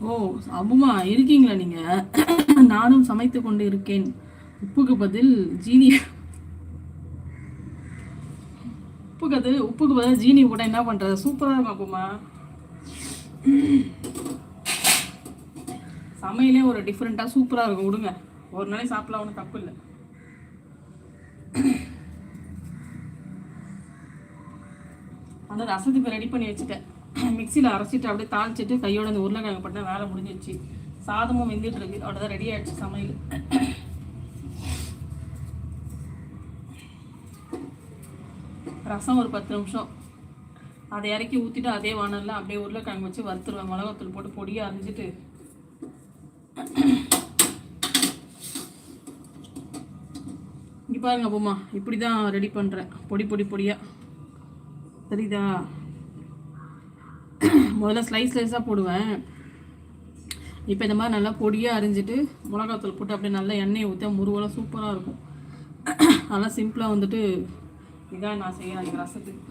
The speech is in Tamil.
ஓ, அம்மா இருக்கீங்களா நீங்க? நானும் சமைத்து கொண்டு இருக்கேன். உப்புக்கு பதில் ஜீனி. உப்புக்கு பதில் ஜீனி போட்டா என்ன பண்றது? சூப்பரா இருக்கும் அப்புமா. சமையலே ஒரு டிஃப்ரெண்டா சூப்பரா இருக்கும். விடுங்க, ஒரு நாளைக்கு சாப்பிடலாம், ஒன்றும் தப்பு இல்லை. அந்த ரசத்துக்கு ரெடி பண்ணி வச்சுட்டேன். மிக்சியில் அரைச்சிட்டு அப்படியே தாளிச்சிட்டு கையோட அந்த உருளைக்கிழங்கு பண்ணால் வேலை முடிஞ்சிடுச்சு. சாதமும் வெந்துட்டு இருக்கு, அவ்வளோதான், ரெடி ஆயிடுச்சு சமையல். ரசம் ஒரு 10 நிமிஷம், அதை இறக்கி ஊற்றிட்டு அதே வானல்ல அப்படியே உருளைக்கிழங்கு வச்சு வறுத்துருவேன். மிளகாத்தூள் போட்டு பொடியாக அரைஞ்சிட்டு இங்கே பாருங்க போமா, இப்படி தான் ரெடி பண்ணுறேன், பொடியாக தெரியுதா? முதல்ல ஸ்லைஸாக போடுவேன். இப்போ இந்த மாதிரி நல்லா பொடியாக அரிஞ்சிட்டு மிளகாத்தூள் போட்டு அப்படியே நல்லா எண்ணெயை ஊற்ற முருவெல்லாம் சூப்பராக இருக்கும். நல்லா சிம்பிளாக வந்துட்டு இதான் நான் செய்கிறேன் ரசத்துக்கு.